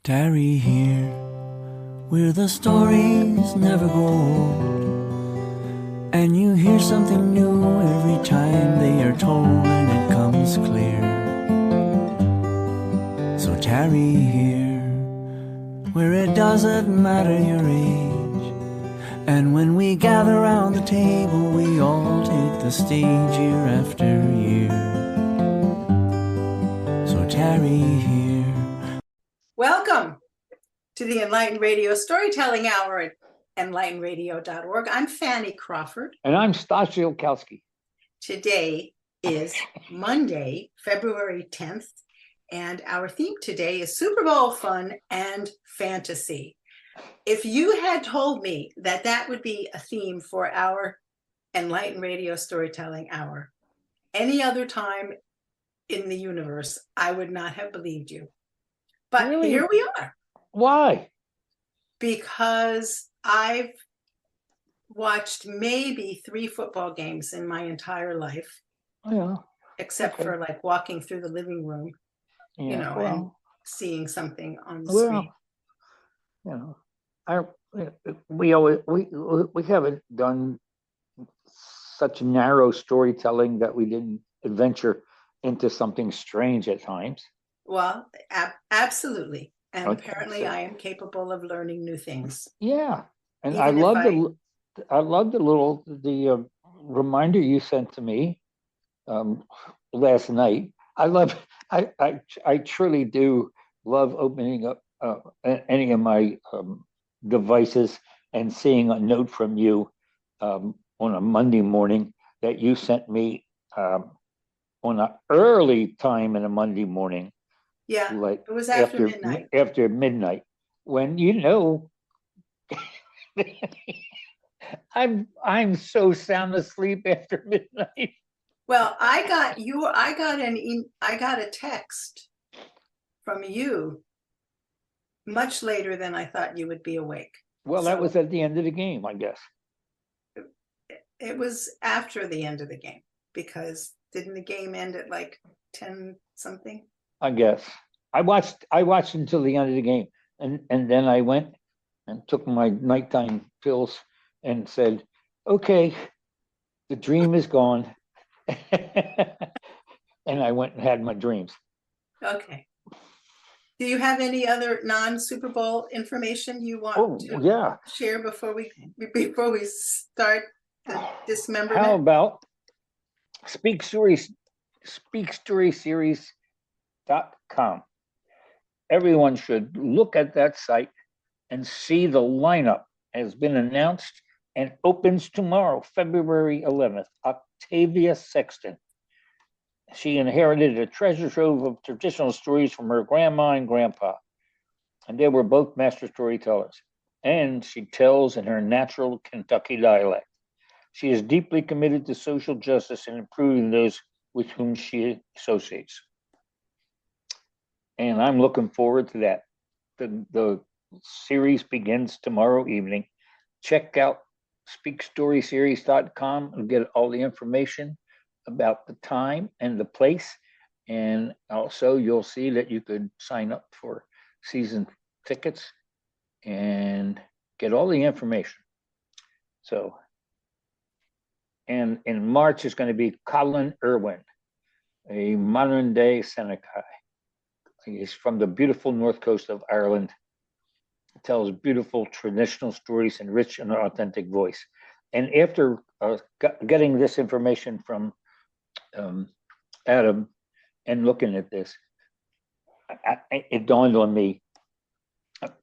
Tarry here, where the stories never grow old, and you hear something new every time they are told, and it comes clear. So tarry here, where it doesn't matter your age, and when we gather round the table, we all take the stage year after year. So tarry here. Welcome to the Enlighten Radio Storytelling Hour at enlightenradio.org. I'm Fanny Crawford. And I'm Stasha Olkowski. Today is Monday, February 10th, and our theme today is Super Bowl fun and fantasy. If you had told me that that would be a theme for our Enlighten Radio Storytelling Hour any other time in the universe, I would not have believed you. But Really? Here we are. Why? Because I've watched maybe 3 football games in my entire life, Yeah. except for like walking through the living room, Yeah. and seeing something on the Well, screen. we haven't done such narrow storytelling that we didn't adventure into something strange at times. Well, absolutely. And Okay, apparently so- I am capable of learning new things. Yeah, and Even if I love the reminder you sent to me last night. I truly do love opening up any of my devices and seeing a note from you on a Monday morning that you sent me on an early time in a Monday morning. Yeah, Like it was after midnight. After midnight, when I'm so sound asleep after midnight. Well, I got a text from you much later than I thought you would be awake. Well, that was at the end of the game, I guess. It was after the end of the game, because didn't the game end at like 10 something? I guess I watched until the end of the game, and then I went and took my nighttime pills and said, "Okay, the dream is gone," and I went and had my dreams. Okay. Do you have any other non-Super Bowl information you want to share before we start the dismemberment? How about speakstoryseries.com? Everyone should look at that site and see the lineup has been announced and opens tomorrow, February 11th. Octavia Sexton. She inherited a treasure trove of traditional stories from her grandma and grandpa, and they were both master storytellers. And she tells in her natural Kentucky dialect. She is deeply committed to social justice and improving those with whom she associates. And I'm looking forward to that. The series begins tomorrow evening. Check out speakstoryseries.com and get all the information about the time and the place. And also you'll see that you could sign up for season tickets and get all the information. So, and in March is going to be Colin Irwin, a modern day Seneca. He's from the beautiful north coast of Ireland. He tells beautiful traditional stories in rich and authentic voice. And after getting this information from Adam and looking at this, it dawned on me.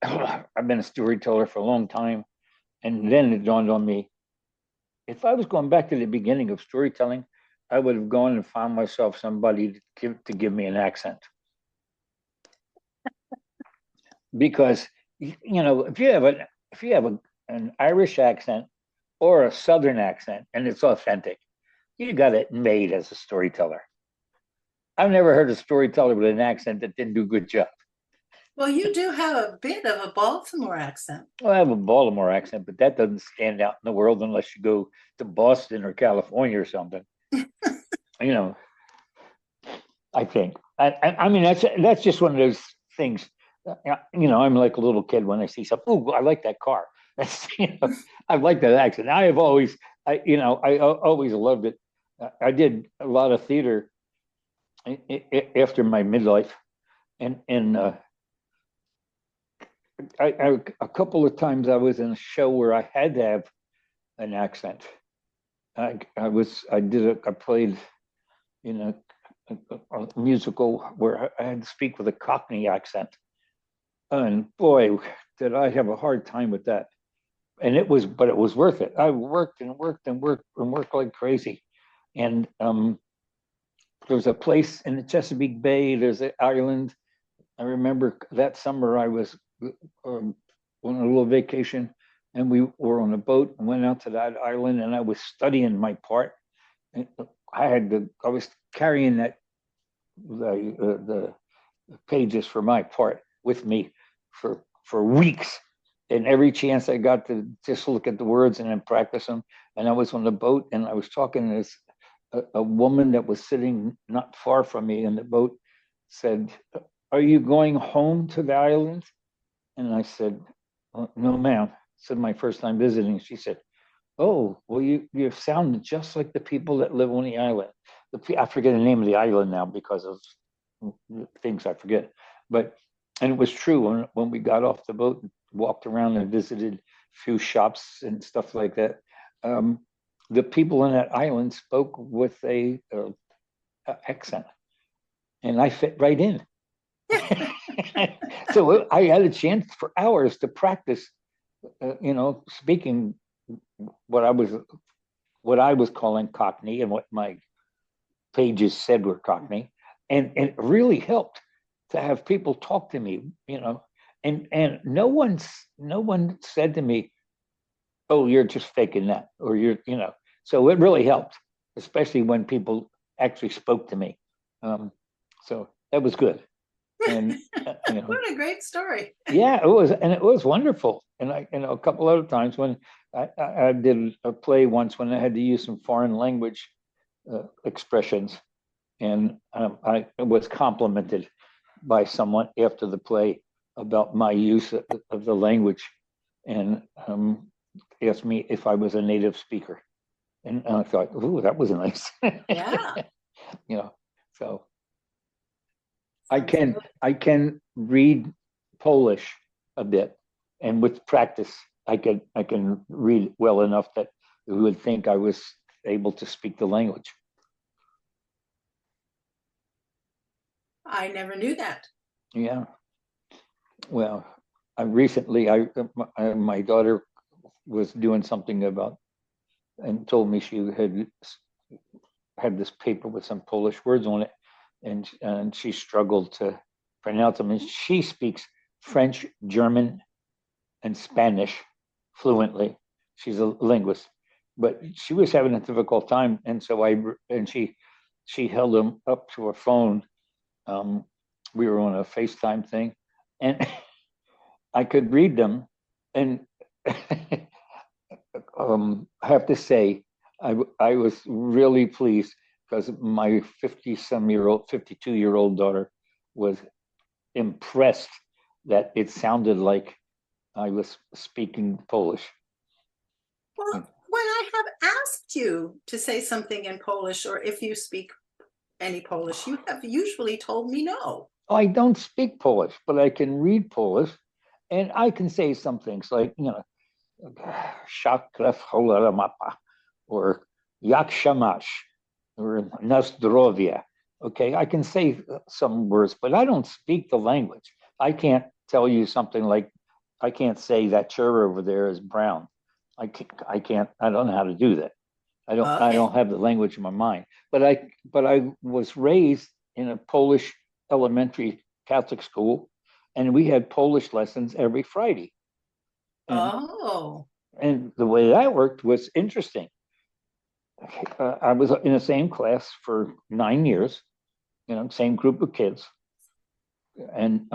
I've been a storyteller for a long time. And then it dawned on me, if I was going back to the beginning of storytelling, I would have gone and found myself somebody to give me an accent. Because if you have an Irish accent or a Southern accent and it's authentic, you got it made as a storyteller. I've never heard a storyteller with an accent that didn't do a good job. Well, you do have a bit of a Baltimore accent. Well, I have a Baltimore accent, but that doesn't stand out in the world unless you go to Boston or California or something. I think. I mean, that's just one of those things I'm like a little kid when I see something. Oh, I like that car. That's, I like that accent. I have always, always loved it. I did a lot of theater after my midlife, and a couple of times I was in a show where I had to have an accent. I played in a musical where I had to speak with a Cockney accent, and boy, did I have a hard time with that. And but it was worth it. I worked and worked and worked and worked like crazy. And there was a place in the Chesapeake Bay. There's an island. I remember that summer I was on a little vacation, and we were on a boat and went out to that island, and I was studying my part. And I was carrying the pages for my part with me for weeks. And every chance I got to just look at the words and then practice them. And I was on the boat and I was talking to a woman that was sitting not far from me in the boat said, "Are you going home to the island?" And I said, "No, ma'am." Said my first time visiting. She said, "Oh, well, you sound just like the people that live on the island." I forget the name of the island now because of things I forget. And it was true when we got off the boat and walked around and visited a few shops and stuff like that. The people in that island spoke with a accent, and I fit right in. So I had a chance for hours to practice, speaking what I was calling Cockney and what my pages said were Cockney, and it really helped to have people talk to me, and no one said to me, "Oh, you're just faking that," or So it really helped, especially when people actually spoke to me. So that was good, and What a great story. yeah, it was wonderful. And a couple other times when I did a play once when I had to use some foreign language expressions, and I was complimented by someone after the play about my use of the language, and asked me if I was a native speaker, and I thought, "Ooh, that was nice." Yeah. So I can read Polish a bit, and with practice, I can read well enough that you would think I was able to speak the language. I never knew that. Yeah. Well, my daughter was doing something about and told me she had this paper with some Polish words on it, and she struggled to pronounce them. And she speaks French, German, and Spanish fluently. She's a linguist, but she was having a difficult time, and she held them up to her phone. We were on a FaceTime thing, and I could read them, and I have to say, I was really pleased because my 52-year-old daughter was impressed that it sounded like I was speaking Polish. Well, when I have asked you to say something in Polish, or if you speak any Polish, you have usually told me no. I don't speak Polish, but I can read Polish, and I can say some things like, "Shaklef cholera mapa," or "Jak się masz," or "Na zdrowie." Okay, I can say some words, but I don't speak the language. I can't tell you something like, I can't say that chair over there is brown. I can't. I don't know how to do that. I Okay. don't have the language in my mind. But I was raised in a Polish elementary Catholic school, and we had Polish lessons every Friday. And Oh. and the way that worked was interesting. I was in the same class for 9 years, same group of kids, and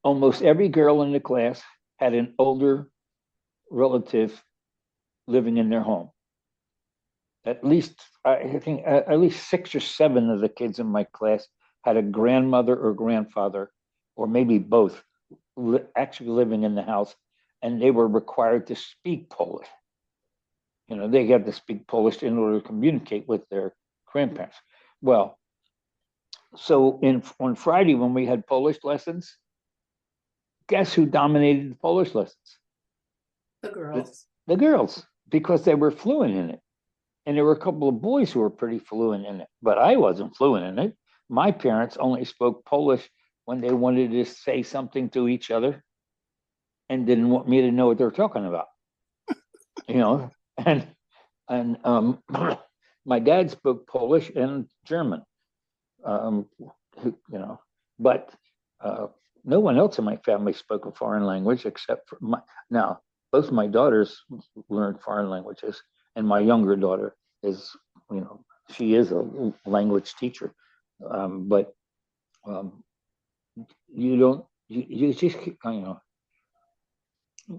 almost every girl in the class had an older relative living in their home. At least I think at least 6 or 7 of the kids in my class had a grandmother or grandfather, or maybe both, actually living in the house, and they were required to speak Polish. You know, they had to speak Polish in order to communicate with their grandparents. Well, so on Friday when we had Polish lessons, guess who dominated the Polish lessons? The girls. The girls, because they were fluent in it. And there were a couple of boys who were pretty fluent in it, but I wasn't fluent in it. My parents only spoke Polish when they wanted to say something to each other and didn't want me to know what they were talking about. You know, and my dad spoke Polish and German. You know, but no one else in my family spoke a foreign language except for now. Both my daughters learned foreign languages, and my younger daughter is, you know, she is a language teacher. But you don't, you just, you know,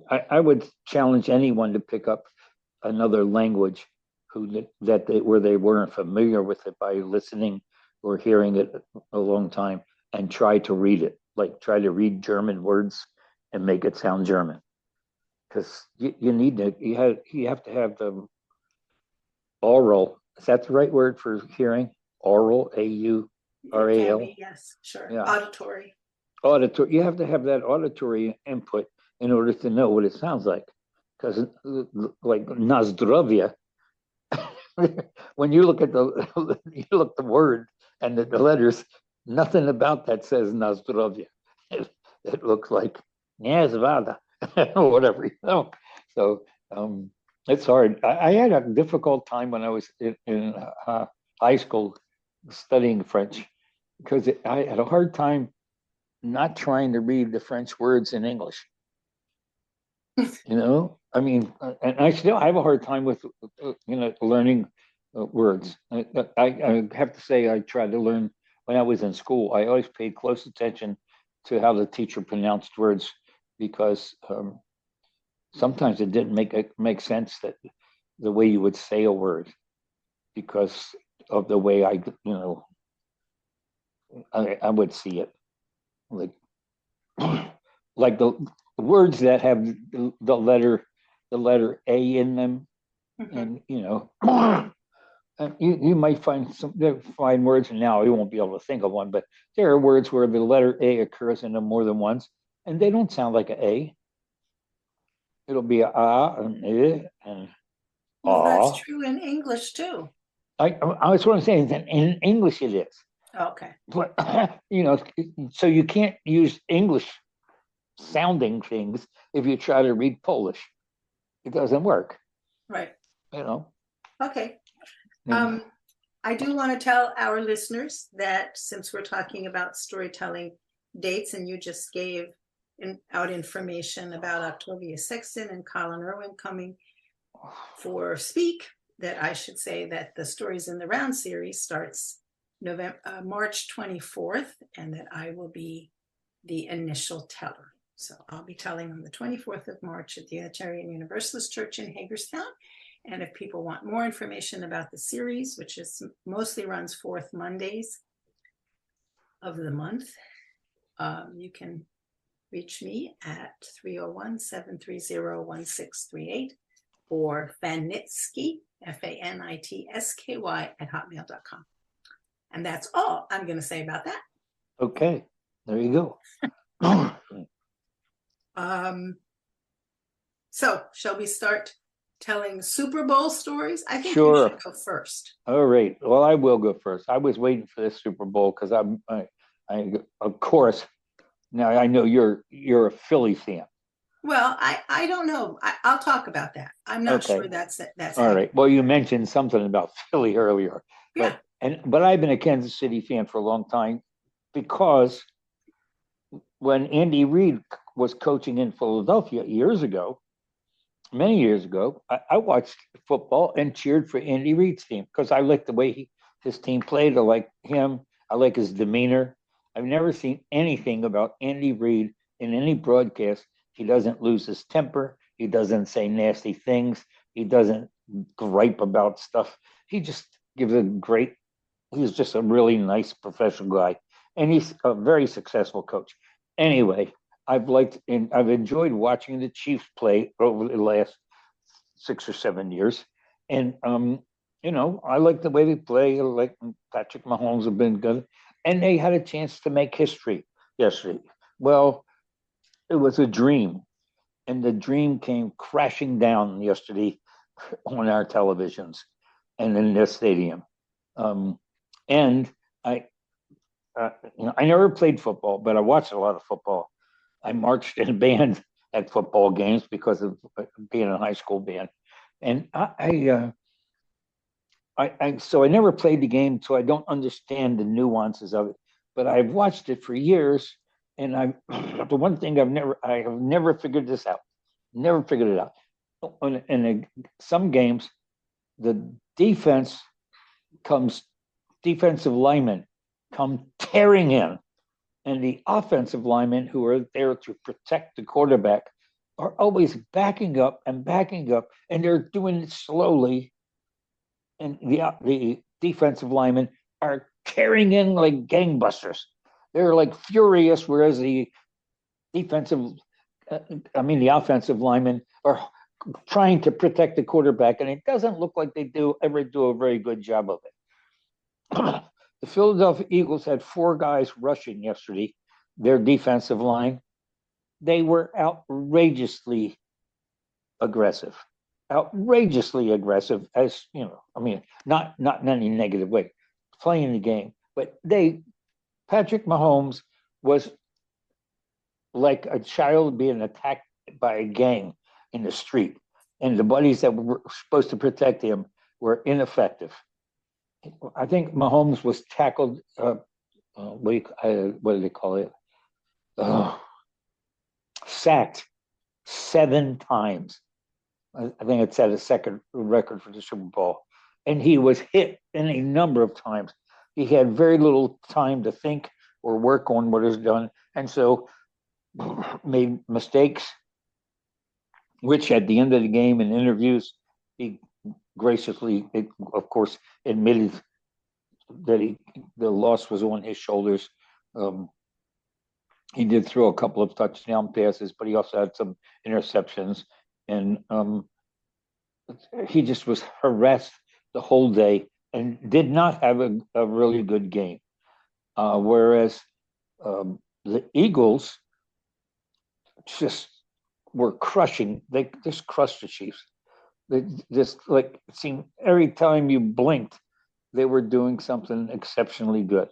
I would challenge anyone to pick up another language where they weren't familiar with it by listening or hearing it a long time and try to read it, like try to read German words and make it sound German. Because you need to, you have to have the oral. Is that the right word for hearing? Oral, AURAL. Yes, sure. Yeah. Auditory. Auditory. You have to have that auditory input in order to know what it sounds like. Because like Nazdrovia, when you look at the word and the letters, nothing about that says Nazdrovia. It looks like Nazvada or whatever, you know. So it's hard. I had a difficult time when I was in high school studying French because I had a hard time not trying to read the French words in English. You know, I mean, and I still have a hard time with, you know, learning words. I have to say, I tried to learn when I was in school. I always paid close attention to how the teacher pronounced words because sometimes it didn't make sense that the way you would say a word because of the way I would see it, like like the words that have the letter A in them, and you know, and you might find words, and now you won't be able to think of one, but there are words where the letter A occurs in them more than once, and they don't sound like an A. It'll be a and and Well, that's true in English too. That's what I'm saying. In English, it is. Okay. But you know, so you can't use English sounding things if you try to read Polish. It doesn't work. Right. You know. Okay. I do want to tell our listeners that since we're talking about storytelling dates, and you just gave out information about Octavia Sexton and Colin Irwin coming for Speak, that I should say that the Stories in the Round series starts March 24th, and that I will be the initial teller. So I'll be telling on the 24th of March at the Unitarian Universalist Church in Hagerstown. And if people want more information about the series, which is mostly runs fourth Mondays of the month, you can reach me at 301-730-1638 or Fanitsky, FANITSKY at hotmail.com. And that's all I'm going to say about that. Okay, there you go. So shall we start telling Super Bowl stories? I think Sure. You should go first. All right. Well, I will go first. I was waiting for this Super Bowl because I of course. Now I know you're a Philly fan. Well, I don't know. I'll talk about that. I'm not sure that's all right. Well, you mentioned something about Philly earlier, yeah. But I've been a Kansas City fan for a long time because when Andy Reid was coaching in Philadelphia many years ago, I watched football and cheered for Andy Reid's team because I liked the way his team played. I like him. I like his demeanor. I've never seen anything about Andy Reid in any broadcast. He doesn't lose his temper. He doesn't say nasty things. He doesn't gripe about stuff. He just gives he's just a really nice professional guy. and he's a very successful coach. Anyway, I've enjoyed watching the Chiefs play over the last 6 or 7 years, and I like the way they play. Like Patrick Mahomes have been good, and they had a chance to make history yesterday. Well, it was a dream, and the dream came crashing down yesterday on our televisions and in this stadium. Um, and I, I never played football, but I watched a lot of football. I marched in a band at football games because of being a high school band, and so I never played the game, so I don't understand the nuances of it. But I've watched it for years, and the one thing I have never figured this out. Never figured it out. In some games, the comes defensive linemen come tearing in, and the offensive linemen who are there to protect the quarterback are always backing up, and they're doing it slowly, and the defensive linemen are tearing in like gangbusters. They're like furious, whereas defensive, the offensive linemen are trying to protect the quarterback, and it doesn't look like they ever do a very good job of it. The Philadelphia Eagles had 4 guys rushing yesterday, their defensive line. They were aggressive, outrageously aggressive, as not in any negative way, playing the game. But Patrick Mahomes was like a child being attacked by a gang in the street, and the buddies that were supposed to protect him were ineffective. I think Mahomes was tackled. What do they call it? Sacked 7 times. I think it set a second record for the Super Bowl. And he was hit any number of times. He had very little time to think or work on what is done, and so made mistakes, which at the end of the game in interviews, he graciously, of course, admitted that the loss was on his shoulders. He did throw a couple of touchdown passes, but he also had some interceptions, and he just was harassed the whole day and did not have a really good game. Whereas the Eagles just were crushing. They just crushed the Chiefs. They just like it seemed every time you blinked, they were doing something exceptionally good.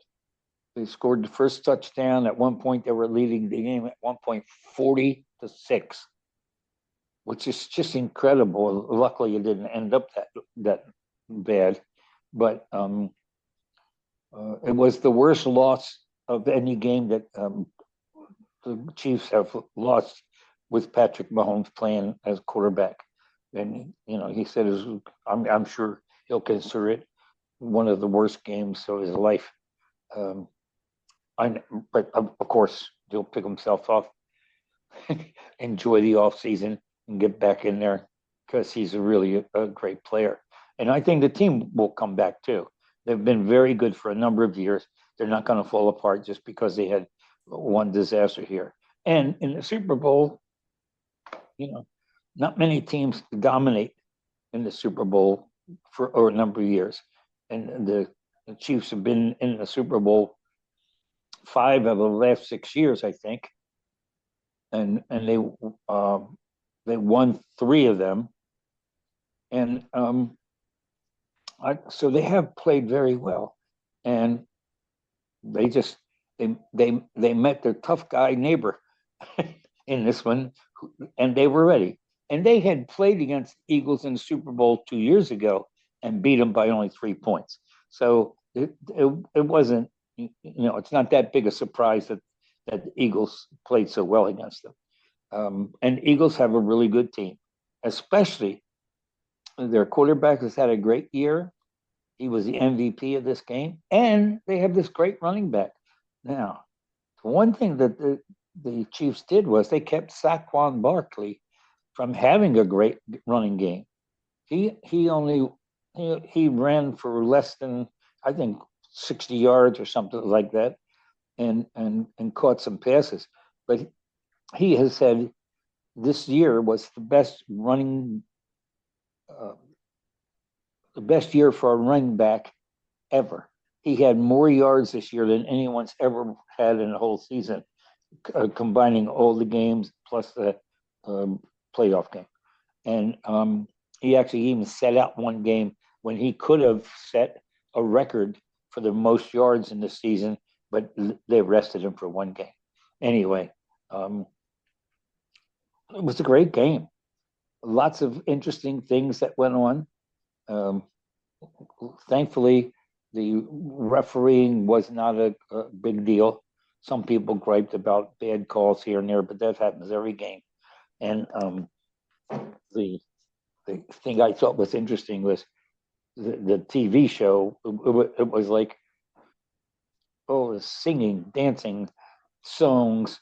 They scored the first touchdown. At one point, they were leading the game at 1 point 40-6, which is just incredible. Luckily, it didn't end up that bad, but it was the worst loss of any game that the Chiefs have lost with Patrick Mahomes playing as quarterback. And he said, I'm sure he'll consider it one of the worst games of his life. But of course, he'll pick himself off, enjoy the off season, and get back in there because he's really a great player. And I think the team will come back too. They've been very good for a number of years. They're not going to fall apart just because they had one disaster here. And in the Super Bowl, not many teams dominate in the Super Bowl for a number of years. And the Chiefs have been in the Super Bowl 5 of the last 6 years, I think. And they won 3 of them. And so they have played very well. And they met their tough guy neighbor in this one, and they were ready. And they had played against Eagles in the Super Bowl 2 years ago and beat them by only 3 points. So it wasn't, it's not that big a surprise that the Eagles played so well against them. And Eagles have a really good team, especially their quarterback has had a great year. He was the MVP of this game, and they have this great running back. Now, one thing that the Chiefs did was they kept Saquon Barkley from having a great running game. He ran for less than, I think, 60 yards or something like that. and caught some passes. But he has said this year was the best uh, year for a running back ever. He had more yards this year than anyone's ever had in a whole season, combining all the games plus the um, playoff game. And he actually even set out one game when he could have set a record for the most yards in the season, but they arrested him for one game. Anyway, it was a great game. Lots of interesting things that went on. Um, Thankfully, the refereeing was not a big deal. Some people griped about bad calls here and there, but that happens every game. And the the thing I thought was interesting was the TV show. It was like, oh, singing, dancing, songs,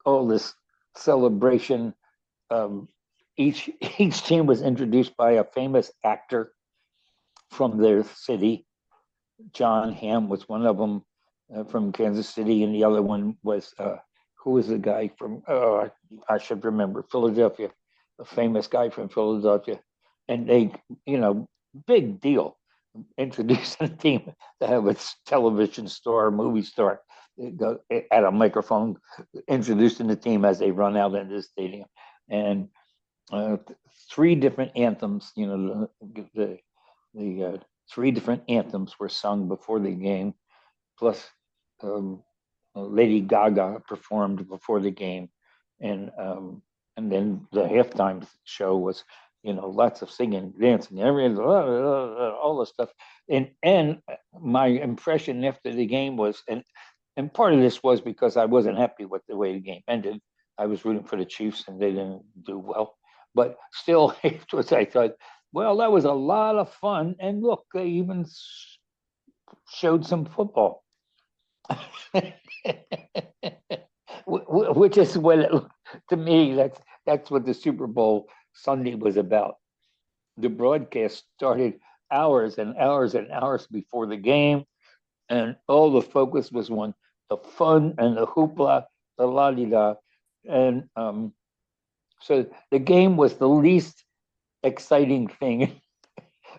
all this celebration. Um, each team was introduced by a famous actor from their city. John Hamm was one of them from Kansas City, and the other one was who was the guy from? I should remember, Philadelphia, a famous guy from Philadelphia, and they, big deal introducing a team to have a television star, movie star, at a microphone, introducing the team as they run out into the stadium, and uh, three different anthems. The three different anthems were sung before the game, plus um, Lady Gaga performed before the game, and then the halftime show was, lots of singing, dancing, everything, all the stuff. And my impression after the game was, and part of this was because I wasn't happy with the way the game ended. I was rooting for the Chiefs, and they didn't do well. But still, afterwards, I thought, well, that was a lot of fun. And look, they even showed some football, which is what, to me, that's what the Super Bowl Sunday was about. The broadcast started hours and hours and hours before the game, and all the focus was on the fun and the hoopla, the la di da, and so the game was the least exciting thing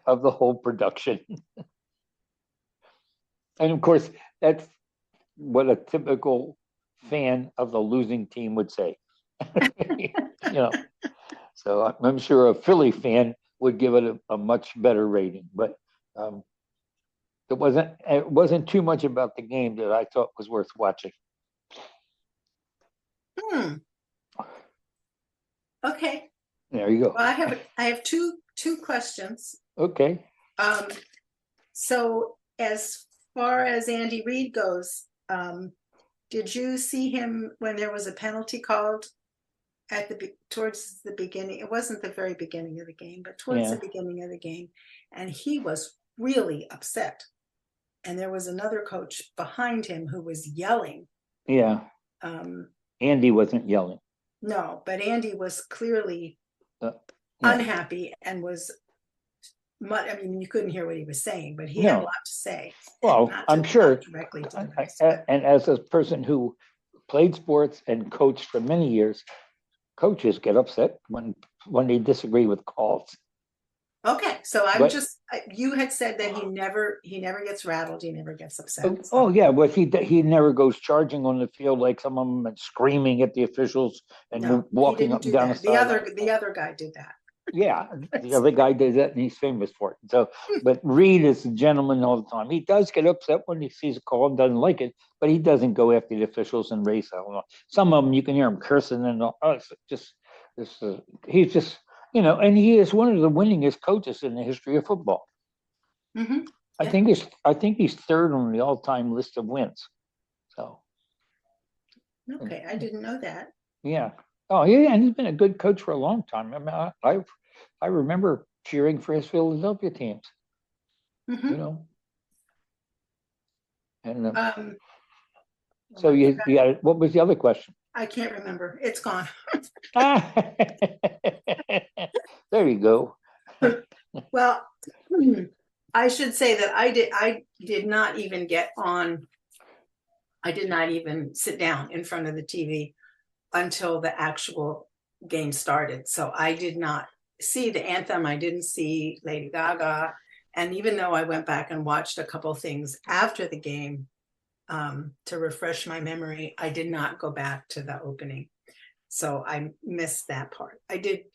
of the whole production. And of course, that's what a typical fan of the losing team would say. you know, so I'm sure a Philly fan would give it a much better rating, but um, it wasn't too much about the game that I thought was worth watching. Okay. There you go. Well, I have two questions. Okay. So as far as Andy Reid goes, did you see him when there was a penalty called towards the beginning? It wasn't the very beginning of the game, but towards the beginning of the game, and he was really upset. And there was another coach behind him who was yelling. Yeah. Andy wasn't yelling. No, but Andy was clearly unhappy and was. I mean, you couldn't hear what he was saying, but he had a lot to say. Well, I'm sure. Directly to the race, and as a person who played sports and coached for many years, coaches get upset when they disagree with calls. Okay, so you had said that he never gets rattled, he never gets upset. Oh yeah, but he never goes charging on the field like some of them and screaming at the officials and walking up and down the side. The other guy did that. Yeah, the other guy did that, and he's famous for it. So, but Reid is a gentleman all the time. He does get upset when he sees a call and doesn't like it, but he doesn't go after the officials and race. I don't know. Some of them you can hear him cursing and he's just, and he is one of the winningest coaches in the history of football. Mm-hmm. I think he's third on the all-time list of wins. So. Okay, I didn't know that. Yeah. Oh yeah, and he's been a good coach for a long time. I mean, I remember cheering for his Philadelphia teams. Mm-hmm. And so you got, what was the other question? I can't remember. It's gone. There you go. Well, I should say that I did not even get on. I did not even sit down in front of the TV until the actual game started. So I did not see the anthem. I didn't see Lady Gaga. And even though I went back and watched a couple things after the game to refresh my memory, I did not go back to the opening. So I missed that part. I did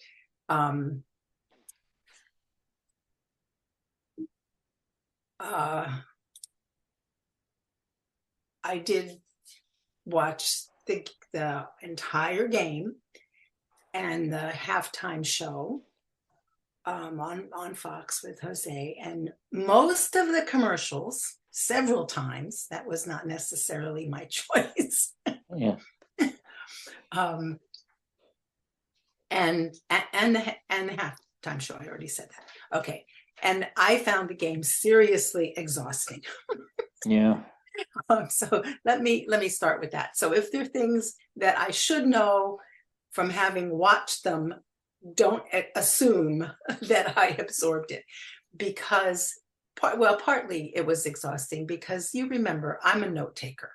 I did watch the entire game and the halftime show on Fox with Jose, and most of the commercials, several times. That was not necessarily my choice. Yeah. And the halftime show. I already said that. Okay, and I found the game seriously exhausting. Yeah. So let me start with that. So if there are things that I should know from having watched them, don't assume that I absorbed it, because partly it was exhausting because you remember I'm a note taker,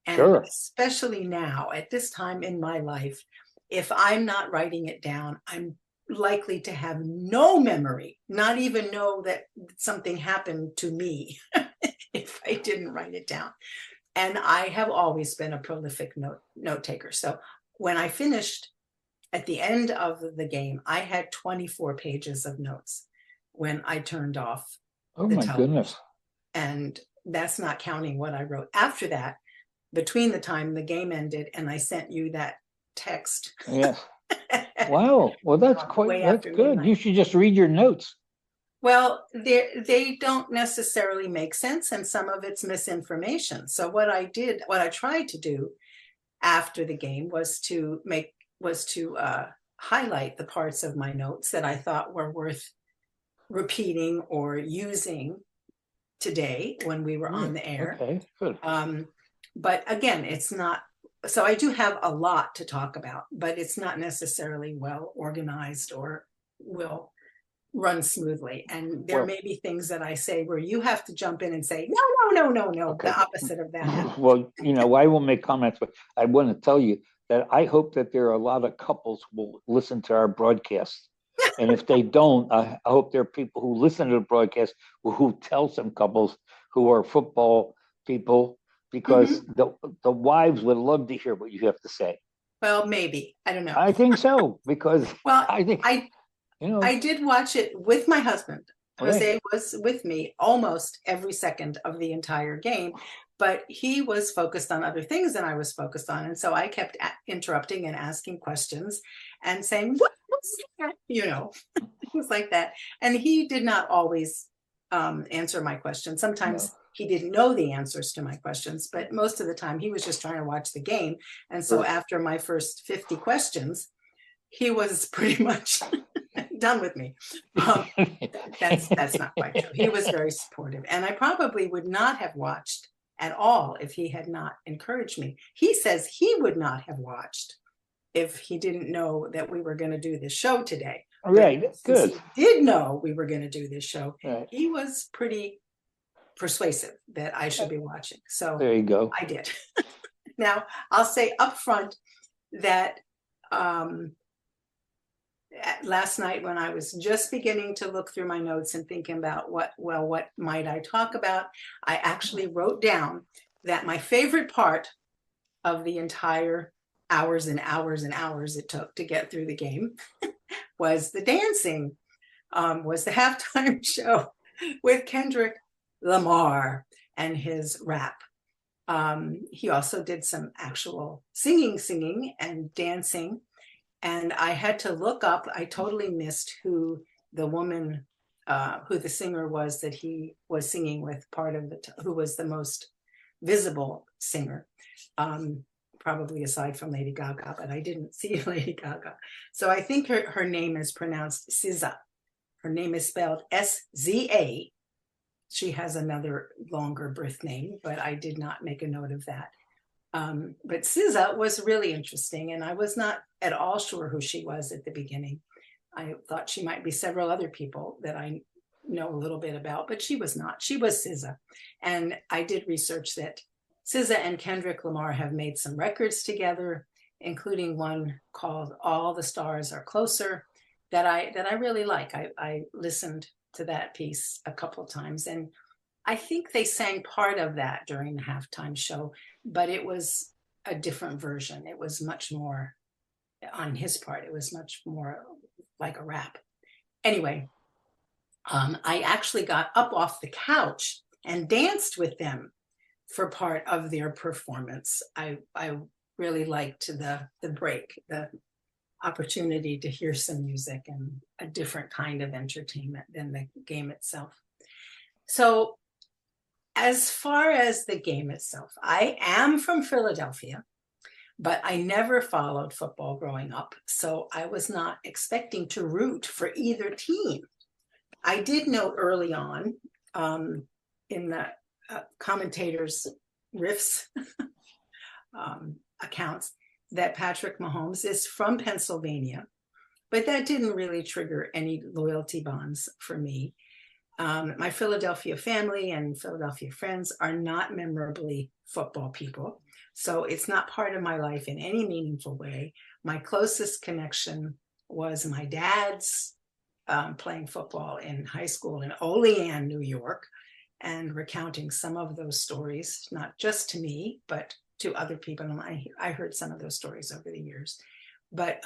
and Sure. especially now at this time in my life, if I'm not writing it down, I'm likely to have no memory, not even know that something happened to me if I didn't write it down. And I have always been a prolific note taker. So when I finished at the end of the game, I had 24 pages of notes when I turned off Oh the my television. goodness. And that's not counting what I wrote after that, between the time the game ended and I sent you that text. Yes. Wow. Well, that's good. Midnight. You should just read your notes. Well, they don't necessarily make sense, and some of it's misinformation. So what I tried to do after the game was to highlight the parts of my notes that I thought were worth repeating or using today when we were on the air. Okay, good. But again, it's not. So I do have a lot to talk about, but it's not necessarily well organized or will run smoothly. And there may be things that I say where you have to jump in and say, no, okay. The opposite of that. Well, I will make comments, but I want to tell you that I hope that there are a lot of couples who will listen to our broadcast. And if they don't, I hope there are people who listen to the broadcast who tell some couples who are football people, because the wives would love to hear what you have to say. Well, maybe. I don't know. I think so, because I did watch it with my husband. Jose was with me almost every second of the entire game, but he was focused on other things than I was focused on. And so I kept interrupting and asking questions and saying, what was that? Things like that. And he did not always answer my questions. Sometimes he didn't know the answers to my questions, but most of the time he was just trying to watch the game. And so after my first 50 questions, he was pretty much done with me. That's not quite true. He was very supportive, and I probably would not have watched at all if he had not encouraged me. He says he would not have watched if he didn't know that we were going to do this show today. Right, good. He did know we were going to do this show. Right. He was pretty persuasive that I should be watching. So there you go. I did. Now, I'll say up front that last night when I was just beginning to look through my notes and thinking about what might I talk about, I actually wrote down that my favorite part of the entire hours and hours and hours it took to get through the game was the dancing, was the halftime show with Kendrick Lamar and his rap. He also did some actual singing and dancing. And I had to look up, I totally missed who the woman, who the singer was that he was singing with, who was the most visible singer, probably aside from Lady Gaga, but I didn't see Lady Gaga. So I think her name is pronounced SZA. Her name is spelled SZA. She has another longer birth name, but I did not make a note of that. But SZA was really interesting, and I was not at all sure who she was at the beginning. I thought she might be several other people that I know a little bit about, but she was not. She was SZA. And I did research that SZA and Kendrick Lamar have made some records together, including one called All the Stars Are Closer that I really like. I listened to that piece a couple of times, and I think they sang part of that during the halftime show, but it was a different version. It was much more, on his part, it was much more like a rap. Anyway, I actually got up off the couch and danced with them for part of their performance. I really liked the break, the opportunity to hear some music and a different kind of entertainment than the game itself. So as far as the game itself, I am from Philadelphia, but I never followed football growing up. So I was not expecting to root for either team. I did know early on in the commentators' riffs accounts that Patrick Mahomes is from Pennsylvania, but that didn't really trigger any loyalty bonds for me. My Philadelphia family and Philadelphia friends are not memorably football people, so it's not part of my life in any meaningful way. My closest connection was my dad's playing football in high school in Olean, New York, and recounting some of those stories, not just to me, but to other people. And I heard some of those stories over the years. But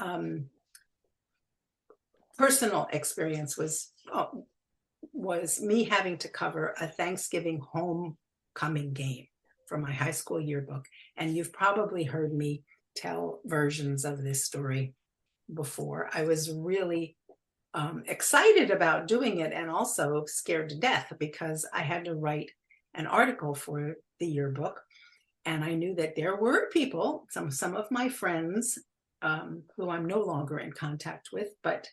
personal experience was me having to cover a Thanksgiving homecoming game for my high school yearbook. And you've probably heard me tell versions of this story before. I was really excited about doing it and also scared to death because I had to write an article for the yearbook. And I knew that there were people, some of my friends who I'm no longer in contact with, but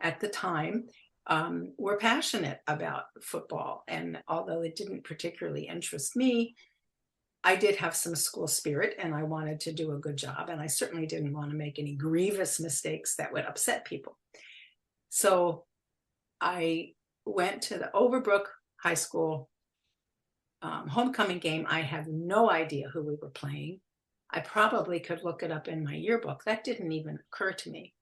at the time were passionate about football. And although it didn't particularly interest me, I did have some school spirit and I wanted to do a good job. And I certainly didn't want to make any grievous mistakes that would upset people. So I went to the Overbrook High School homecoming game. I have no idea who we were playing. I probably could look it up in my yearbook. That didn't even occur to me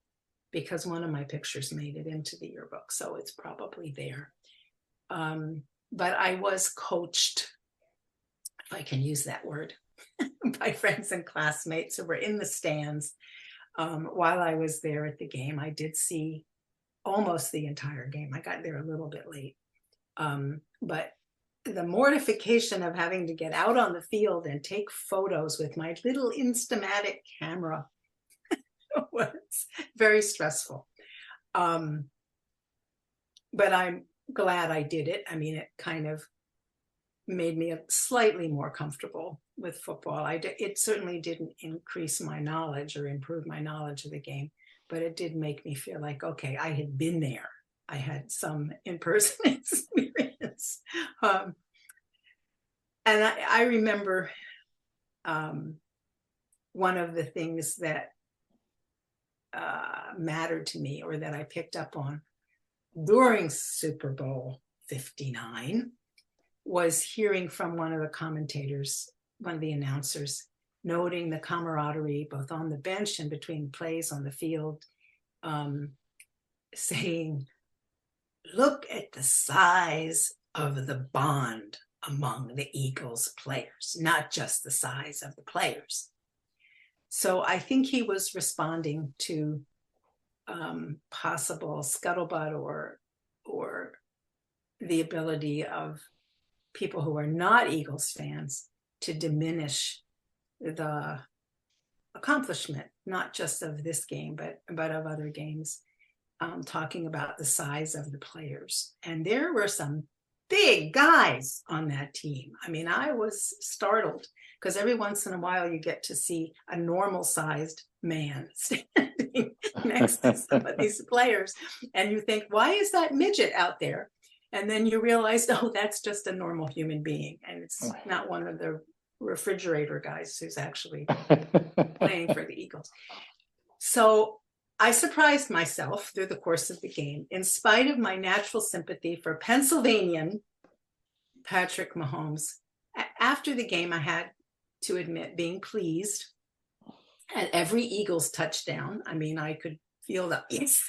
because one of my pictures made it into the yearbook. So it's probably there. But I was coached, if I can use that word, by friends and classmates who were in the stands while I was there at the game. I did see almost the entire game. I got there a little bit late. But the mortification of having to get out on the field and take photos with my little Instamatic camera was very stressful. But I'm glad I did it. I mean, it kind of made me slightly more comfortable with football. It certainly didn't increase my knowledge or improve my knowledge of the game, but it did make me feel like, okay, I had been there. I had some in-person experience. And I remember one of the things that mattered to me, or that I picked up on during Super Bowl 59, was hearing from one of the commentators, one of the announcers, noting the camaraderie both on the bench and between plays on the field, saying, look at the size of the bond among the Eagles players, not just the size of the players. So I think he was responding to possible scuttlebutt or the ability of people who are not Eagles fans to diminish the accomplishment, not just of this game, but of other games, talking about the size of the players. And there were some big guys on that team. I mean, I was startled because every once in a while you get to see a normal sized man standing next to some of these players. And you think, why is that midget out there? And then you realize, oh, that's just a normal human being. And it's not one of the refrigerator guys who's actually playing for the Eagles. So I surprised myself through the course of the game, in spite of my natural sympathy for Pennsylvanian Patrick Mahomes. After the game, I had to admit being pleased at every Eagles touchdown. I mean, I could feel the yes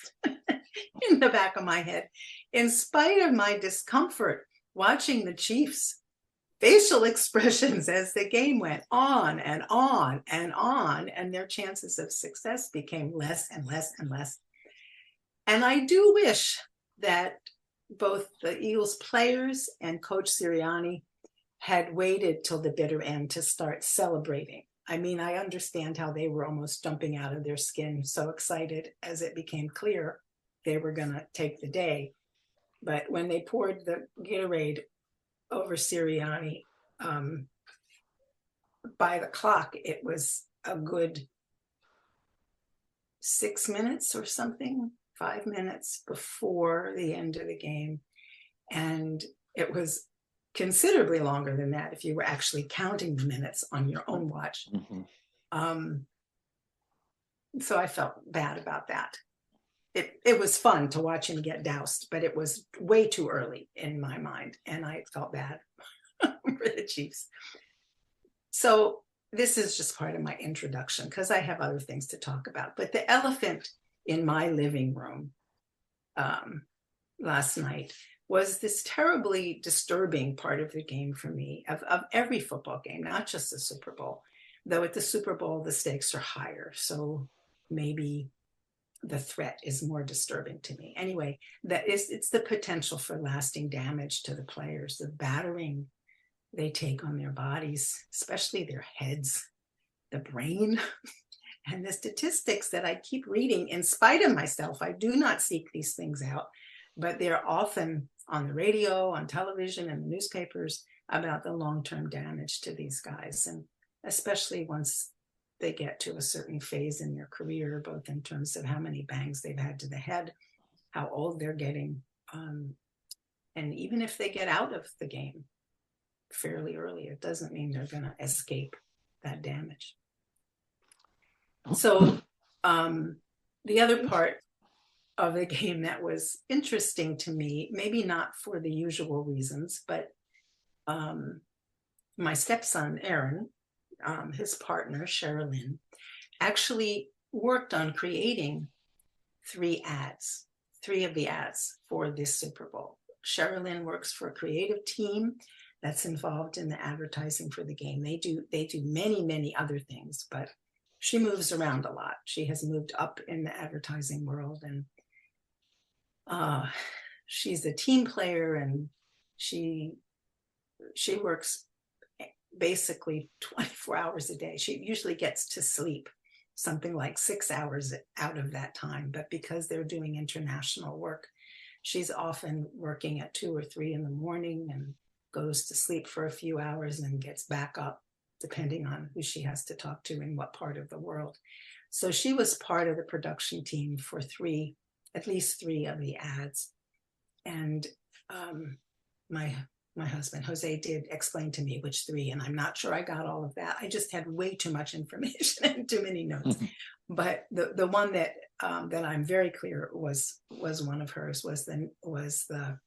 in the back of my head, in spite of my discomfort watching the Chiefs' facial expressions as the game went on and on and on, and their chances of success became less and less and less. And I do wish that both the Eagles players and Coach Sirianni had waited till the bitter end to start celebrating. I mean, I understand how they were almost jumping out of their skin, so excited as it became clear they were going to take the day. But when they poured the Gatorade over Sirianni, by the clock, it was a good 6 minutes or something, 5 minutes before the end of the game. And it was considerably longer than that if you were actually counting the minutes on your own watch. So I felt bad about that. It was fun to watch him get doused, but it was way too early in my mind, and I felt bad for the Chiefs. So this is just part of my introduction because I have other things to talk about. But the elephant in my living room last night was this terribly disturbing part of the game for me, of every football game, not just the Super Bowl. Though at the Super Bowl, the stakes are higher. So maybe the threat is more disturbing to me. Anyway, it's the potential for lasting damage to the players, the battering they take on their bodies, especially their heads, the brain, and the statistics that I keep reading in spite of myself. I do not seek these things out, but they're often on the radio, on television, and the newspapers about the long-term damage to these guys, and especially once they get to a certain phase in their career, both in terms of how many bangs they've had to the head, how old they're getting, and even if they get out of the game fairly early, it doesn't mean they're going to escape that damage. So the other part of the game that was interesting to me, maybe not for the usual reasons, but my stepson, Aaron, his partner, Sherilyn, actually worked on creating 3 of the ads for this Super Bowl. Sherilyn works for a creative team that's involved in the advertising for the game. They do many, many other things, but she moves around a lot. She has moved up in the advertising world, and she's a team player, and she works basically 24 hours a day. She usually gets to sleep something like 6 hours out of that time, but because they're doing international work, she's often working at 2 or 3 in the morning and goes to sleep for a few hours and gets back up, depending on who she has to talk to in what part of the world. So she was part of the production team for at least three of the ads. And my husband, Jose, did explain to me which 3, and I'm not sure I got all of that. I just had way too much information and too many notes. But the one that I'm very clear was one of hers, was the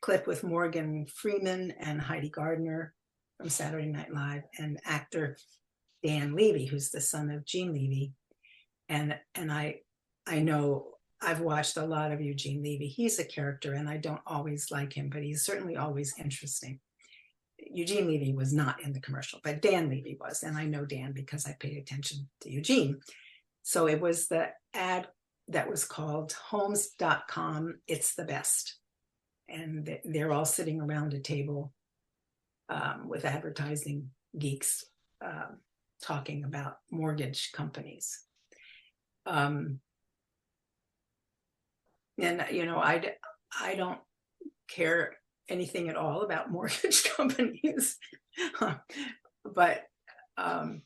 clip with Morgan Freeman and Heidi Gardner from Saturday Night Live, and actor Dan Levy, who's the son of Gene Levy. And I know I've watched a lot of Eugene Levy. He's a character, and I don't always like him, but he's certainly always interesting. Eugene Levy was not in the commercial, but Dan Levy was, and I know Dan because I paid attention to Eugene. So it was the ad that was called Homes.com, It's the Best. And they're all sitting around a table with advertising geeks talking about mortgage companies. And, I don't care anything at all about mortgage companies, but I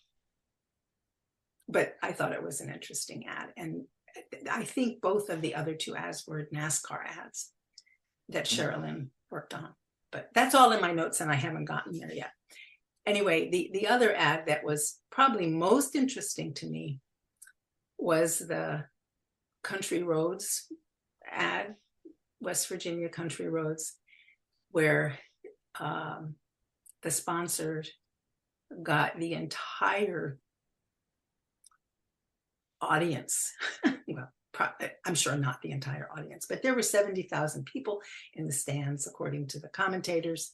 thought it was an interesting ad. And I think both of the other 2 ads were NASCAR ads that Sherilyn worked on. But that's all in my notes, and I haven't gotten there yet. Anyway, the other ad that was probably most interesting to me was the Country Roads ad, West Virginia Country Roads, where the sponsor got the entire audience. Well, I'm sure not the entire audience, but there were 70,000 people in the stands, according to the commentators,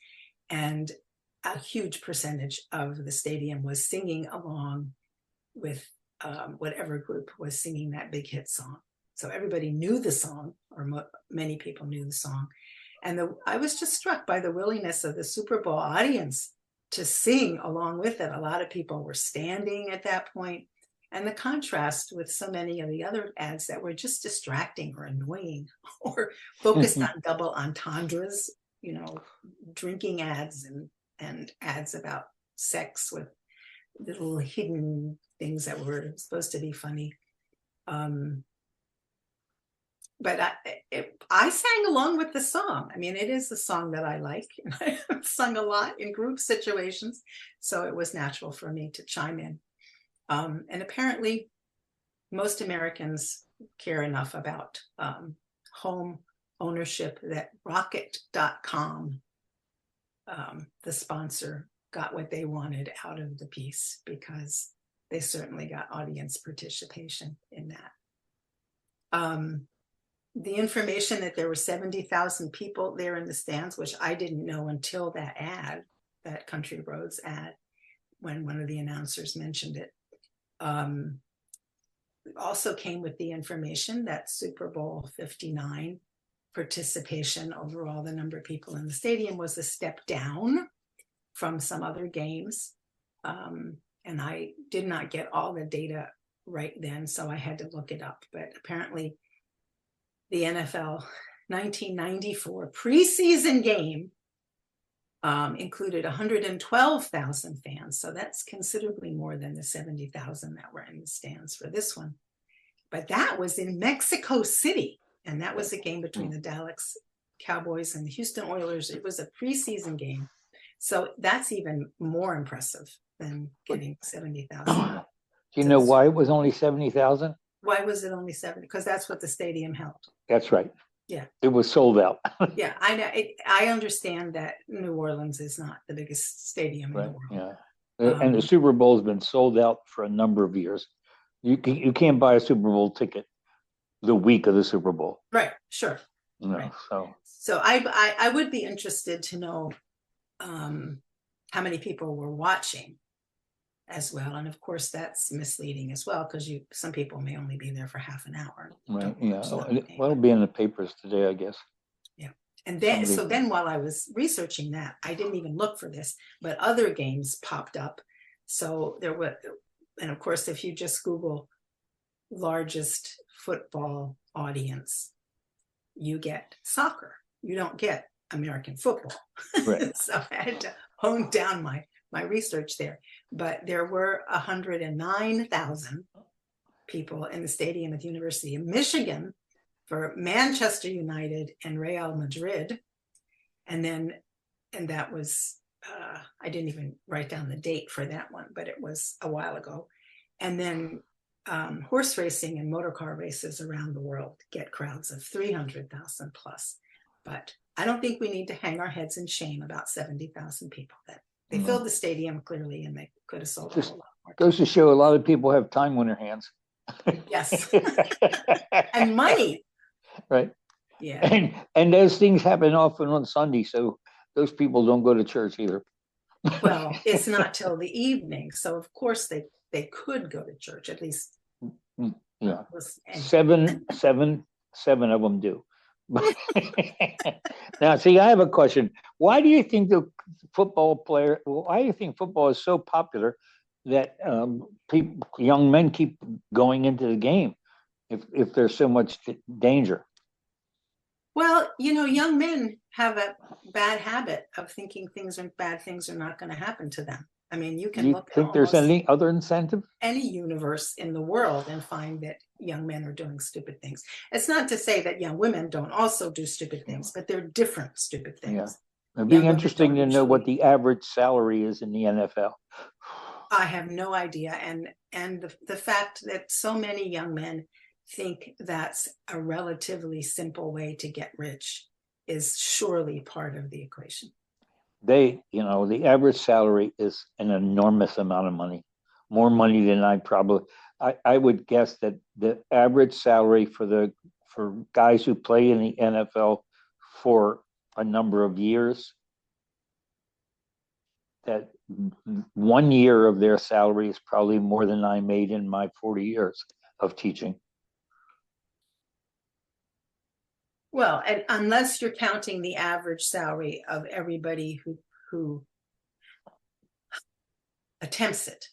and a huge percentage of the stadium was singing along with whatever group was singing that big hit song. So everybody knew the song, or many people knew the song. And I was just struck by the willingness of the Super Bowl audience to sing along with it. A lot of people were standing at that point. And the contrast with so many of the other ads that were just distracting or annoying or focused on double entendres, you know, drinking ads and ads about sex with little hidden things that were supposed to be funny. But I sang along with the song. I mean, it is a song that I like. I've sung a lot in group situations, so it was natural for me to chime in. And apparently, most Americans care enough about home ownership that Rocket.com, the sponsor, got what they wanted out of the piece, because they certainly got audience participation in that. The information that there were 70,000 people there in the stands, which I didn't know until that ad, that Country Roads ad, when one of the announcers mentioned it, also came with the information that Super Bowl 59 participation overall, the number of people in the stadium, was a step down from some other games. And I did not get all the data right then, so I had to look it up. But apparently the NFL 1994 preseason game included 112,000 fans. So that's considerably more than the 70,000 that were in the stands for this one. But that was in Mexico City. And that was a game between the Dallas Cowboys and the Houston Oilers. It was a preseason game. So that's even more impressive than getting 70,000. Do you know why it was only 70,000? Why was it only 70? Because that's what the stadium held. That's right. Yeah. It was sold out. Yeah, I know. I understand that New Orleans is not the biggest stadium in the world. Yeah. And the Super Bowl has been sold out for a number of years. You can't buy a Super Bowl ticket the week of the Super Bowl. Right. Sure. No. Right. So I would be interested to know how many people were watching as well, and of course that's misleading as well, because some people may only be there for half an hour. Right. Yeah. Well, it'll be in the papers today, I guess. Yeah. And then while I was researching that, I didn't even look for this, but other games popped up. So there were, and of course, if you just Google largest football audience, you get soccer. You don't get American football. Right. So I had to hone down my research there. But there were 109,000 people in the stadium at the University of Michigan for Manchester United and Real Madrid. And that was, I didn't even write down the date for that one, but it was a while ago. And then horse racing and motor car races around the world get crowds of 300,000 plus. But I don't think we need to hang our heads in shame about 70,000 people. That they filled the stadium clearly, and they could have sold a whole lot more. Goes to show a lot of people have time on their hands. Yes. And money. Right. Yeah. And those things happen often on Sunday, so those people don't go to church either. Well, it's not till the evening, so of course they could go to church, at least. Yeah. Seven of them do. Now, see, I have a question. Why do you think football is so popular that young men keep going into the game if there's so much danger? Well, young men have a bad habit of thinking bad things are not going to happen to them. I mean, you can look think there's any other incentive? Any universe in the world and find that young men are doing stupid things. It's not to say that young women don't also do stupid things, but they're different stupid things. Yeah. It'd be interesting to know what the average salary is in the NFL. I have no idea. And the fact that so many young men think that's a relatively simple way to get rich is surely part of the equation. the average salary is an enormous amount of money, more money than I would guess that the average salary for guys who play in the NFL for a number of years, that 1 year of their salary is probably more than I made in my 40 years of teaching. Well, and unless you're counting the average salary of everybody who attempts it.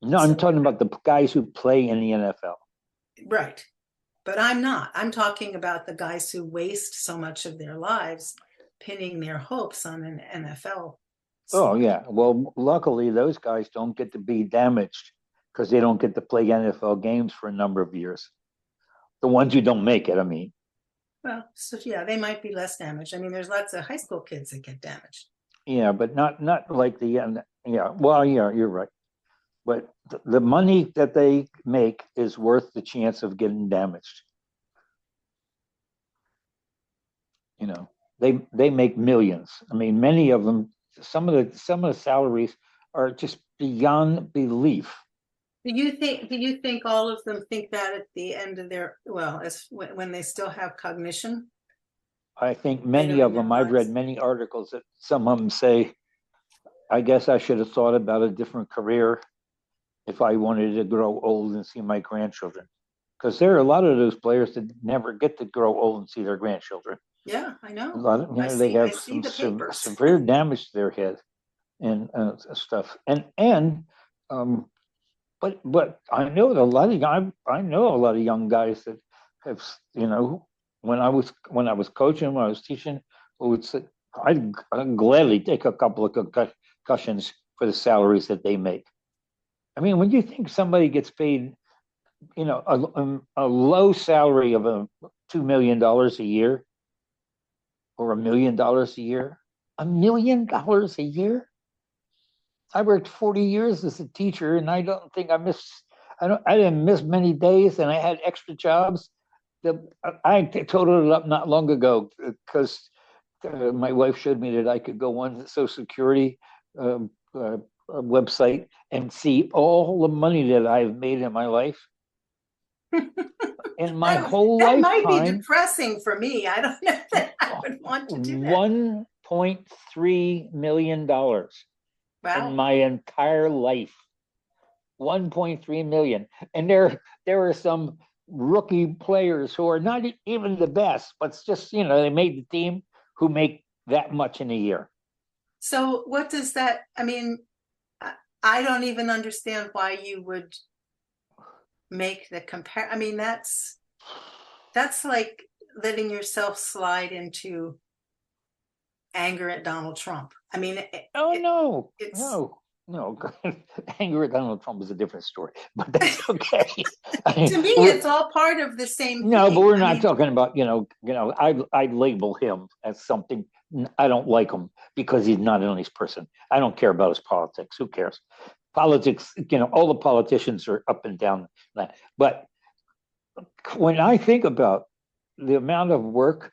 No, I'm talking about the guys who play in the NFL. Right. But I'm not. I'm talking about the guys who waste so much of their lives pinning their hopes on an NFL. Oh, yeah. Well, luckily, those guys don't get to be damaged because they don't get to play NFL games for a number of years. The ones who don't make it, I mean. Well, so yeah, they might be less damaged. I mean, there's lots of high school kids that get damaged. Yeah, but not like yeah. Well, yeah, you're right. But the money that they make is worth the chance of getting damaged. They make millions. I mean, many of them. Some of the salaries are just beyond belief. Do you think all of them think that at the end of their, well, as when they still have cognition? I think many of them, I've read many articles that some of them say, I guess I should have thought about a different career if I wanted to grow old and see my grandchildren. Because there are a lot of those players that never get to grow old and see their grandchildren. Yeah, I know. A lot of, they have some severe damage to their head and stuff. But I know a lot of I know a lot of young guys that have, when I was coaching, when I was teaching, would say, I'd gladly take a couple of concussions for the salaries that they make. I mean, when you think somebody gets paid, a low salary of $2 million a year or $1 million a year, $1 million a year. I worked 40 years as a teacher, and I don't think I didn't miss many days, and I had extra jobs. I totaled it up not long ago because my wife showed me that I could go on the Social Security website and see all the money that I've made in my life. In my whole lifetime. That might be depressing for me. I don't know that I would want to do that. $1.3 million. Wow. In my entire life. 1.3 million. And there are some rookie players who are not even the best, but it's just, they made the team who make that much in a year. So what does that, I mean, I don't even understand why you would make the compare. I mean, that's like letting yourself slide into anger at Donald Trump. I mean, no. Anger at Donald Trump is a different story, but that's okay. To me, it's all part of the same thing. No, but we're not talking about, I label him as something. I don't like him because he's not a nice person. I don't care about his politics. Who cares? Politics, all the politicians are up and down that. But when I think about the amount of work,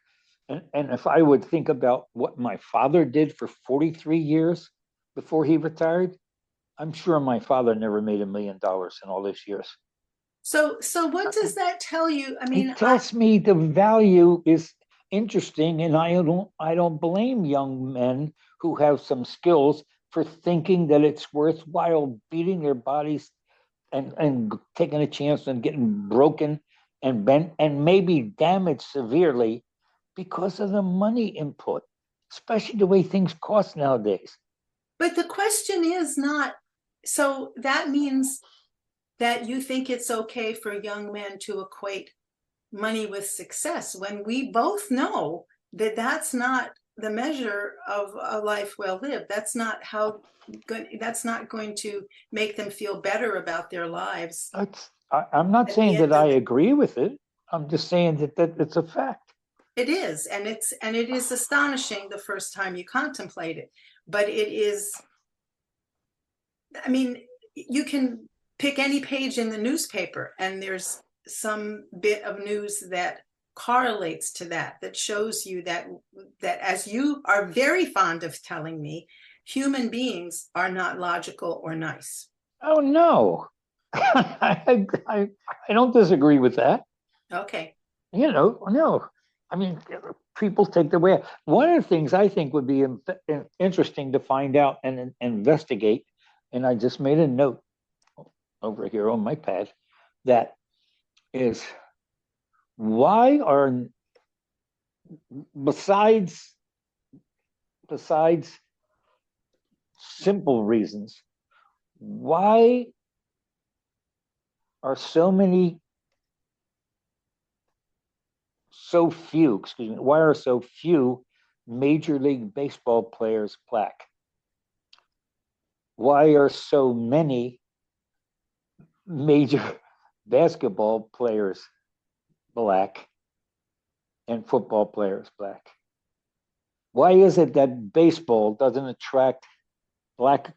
and if I would think about what my father did for 43 years before he retired, I'm sure my father never made $1 million in all those years. So what does that tell you? I mean, it tells me the value is interesting, and I don't blame young men who have some skills for thinking that it's worthwhile beating their bodies and taking a chance and getting broken and bent and maybe damaged severely because of the money input, especially the way things cost nowadays. But the question is not, so that means that you think it's okay for young men to equate money with success when we both know that that's not the measure of a life well lived. That's not going to make them feel better about their lives. I'm not saying that I agree with it. I'm just saying that it's a fact. It is, and it is astonishing the first time you contemplate it. But it is, I mean, you can pick any page in the newspaper and there's some bit of news that correlates to that shows you that as you are very fond of telling me, human beings are not logical or nice. Oh no, I don't disagree with that. Okay. No. I mean, people take the way. One of the things I think would be interesting to find out and investigate, and I just made a note over here on my pad, that is why are, besides simple reasons, why are why are so few Major League Baseball players black? Why are so many major basketball players black and football players black? Why is it that baseball doesn't attract black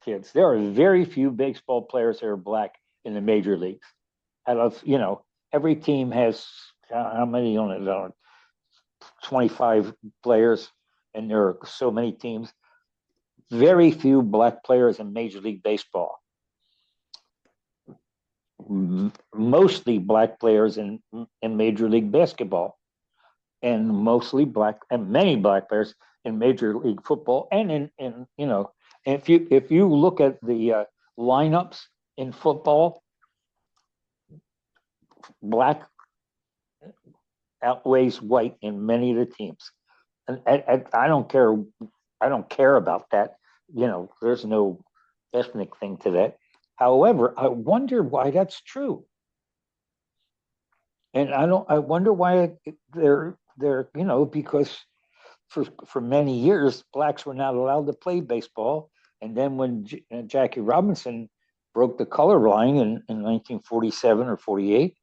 kids? There are very few baseball players that are black in the major leagues. Out of, every team has how many on it? 25 players, and there are so many teams. Very few black players in Major League Baseball. Mostly black players in Major League Basketball, and many black players in Major League Football, and in if you look at the lineups in football, black outweighs white in many of the teams, and I don't care. I don't care about that. There's no ethnic thing to that. However, I wonder why that's true, and I wonder why they're because for many years blacks were not allowed to play baseball, and then when Jackie Robinson broke the color line in 1947 or 48,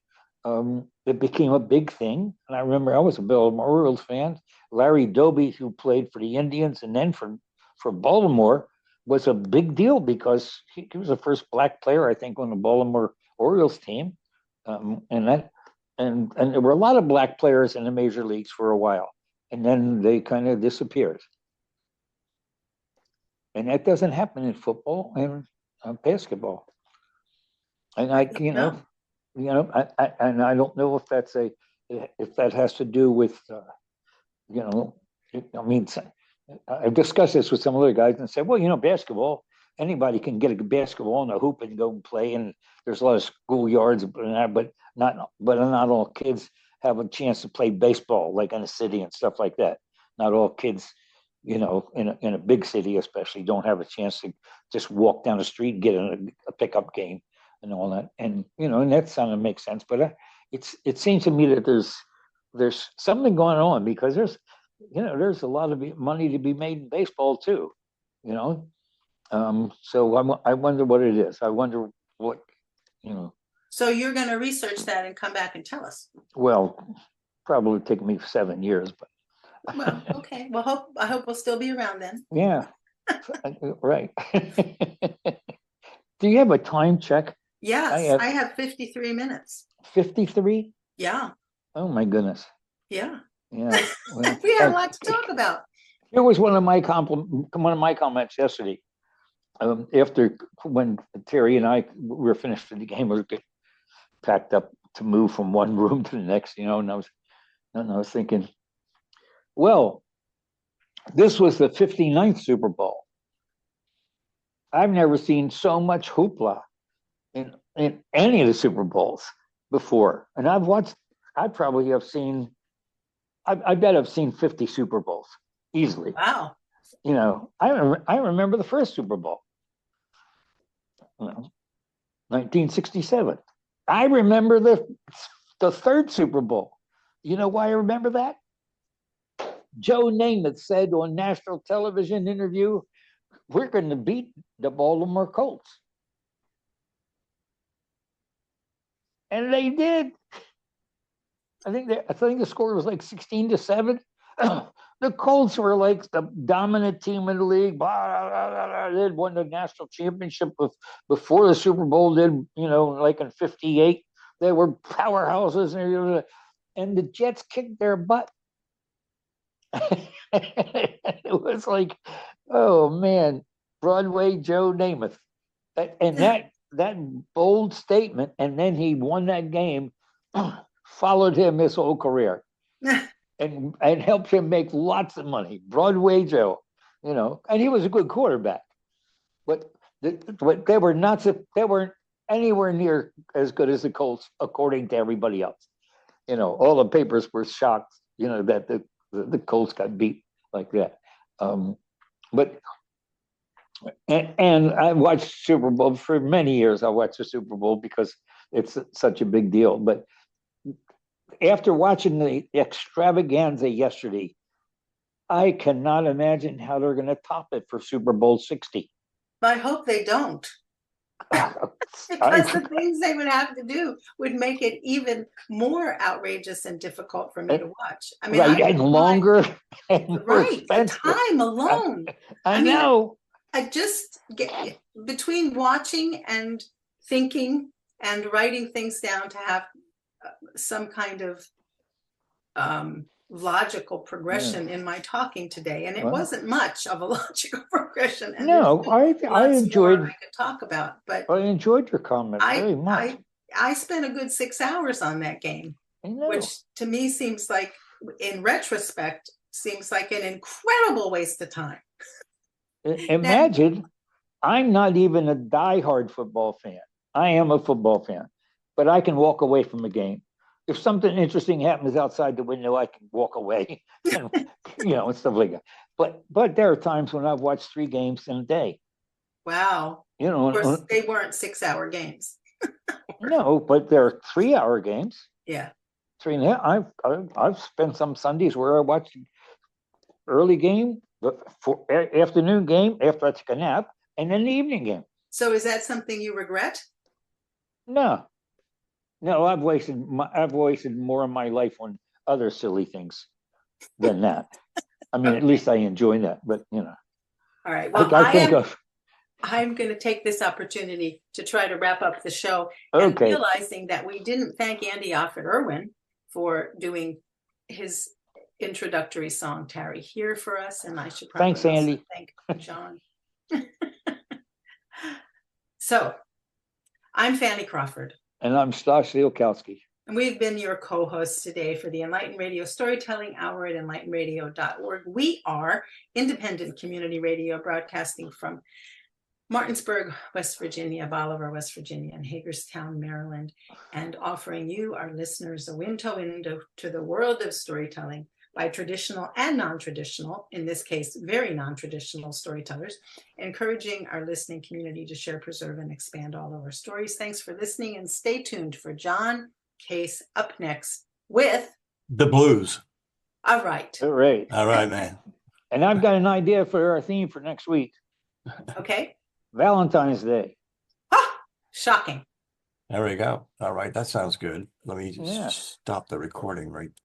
it became a big thing. And I remember I was a Baltimore Orioles fan. Larry Doby, who played for the Indians and then for Baltimore, was a big deal because he was the first black player, I think, on the Baltimore Orioles team. And there were a lot of black players in the major leagues for a while, and then they kind of disappeared. And that doesn't happen in football and basketball. And and I don't know if that has to do with, I mean, I've discussed this with some other guys and said, well, basketball, anybody can get a basketball and a hoop and go and play, and there's a lot of schoolyards, but not all kids have a chance to play baseball like in a city and stuff like that. Not all kids, in a big city especially, don't have a chance to just walk down the street and get in a pickup game and all that. And and that sound makes sense, but it seems to me that there's something going on, because there's a lot of money to be made in baseball too, so I wonder what it is. I wonder what. So you're going to research that and come back and tell us. Well, probably take me 7 years, but. Well, okay. Well, I hope we'll still be around then. Yeah, right. Do you have a time check? Yes, I have 53 minutes. 53? Yeah. Oh my goodness. Yeah. Yeah. Well, we have a lot to talk about. Here was one of my comments yesterday. After when Terry and I were finished with the game, we were packed up to move from one room to the next, and I was thinking, well, this was the 59th Super Bowl. I've never seen so much hoopla in any of the Super Bowls before. And I probably have seen, I bet I've seen 50 Super Bowls easily. Wow. I remember the first Super Bowl, 1967. I remember the third Super Bowl. You know why I remember that? Joe Namath said on national television interview, we're going to beat the Baltimore Colts. And they did. I think the score was like 16-7. The Colts were like the dominant team in the league. Blah, blah, blah, blah. They had won the national championship before the Super Bowl did, like in 58. They were powerhouses. and the Jets kicked their butt. It was like, oh man, Broadway Joe Namath. And that bold statement, and then he won that game, followed him his whole career and helped him make lots of money. Broadway Joe, and he was a good quarterback, but they were not, they weren't anywhere near as good as the Colts, according to everybody else. All the papers were shocked, that the Colts got beat like that. But I watched Super Bowl for many years. I watched the Super Bowl because it's such a big deal. But after watching the extravaganza yesterday, I cannot imagine how they're going to top it for Super Bowl 60. I hope they don't. Because the things they would have to do would make it even more outrageous and difficult for me to watch. I mean, right, and longer, and right, the time alone. I know. I just get between watching and thinking and writing things down to have some kind of logical progression in my talking today, and it wasn't much of a logical progression. And no, I enjoyed. I could talk about, but I enjoyed your comment very much. I spent a good 6 hours on that game, which to me seems like, in retrospect, seems like an incredible waste of time. Imagine, I'm not even a diehard football fan. I am a football fan, but I can walk away from the game. If something interesting happens outside the window, I can walk away, and, and stuff like that. But there are times when I've watched 3 games in a day. Wow. Of course, they weren't 6-hour games. No, but they're 3-hour games. Yeah. 3.5. I've spent some Sundays where I watched early game, afternoon game after I took a nap, and then the evening game. So is that something you regret? No, I've wasted more of my life on other silly things than that. I mean, at least I enjoy that, but All right. Well, I'm going to take this opportunity to try to wrap up the show, and realizing that we didn't thank Andy Offord Irwin for doing his introductory song, Tarry Here, for us, and I should probably thanks, Andy. Thank John. So, I'm Fanny Crawford. And I'm Stosh Zielkowski. And we've been your co-hosts today for the Enlighten Radio Storytelling Hour at enlightenradio.org. We are independent community radio broadcasting from Martinsburg, West Virginia, Bolivar, West Virginia, and Hagerstown, Maryland, and offering you, our listeners, a window into the world of storytelling by traditional and non-traditional, in this case, very non-traditional storytellers, encouraging our listening community to share, preserve, and expand all of our stories. Thanks for listening, and stay tuned for John Case up next with The Blues. All right. All right. All right, man. And I've got an idea for our theme for next week. Okay. Valentine's Day. Ah, shocking. There we go. All right. That sounds good. Let me just stop the recording right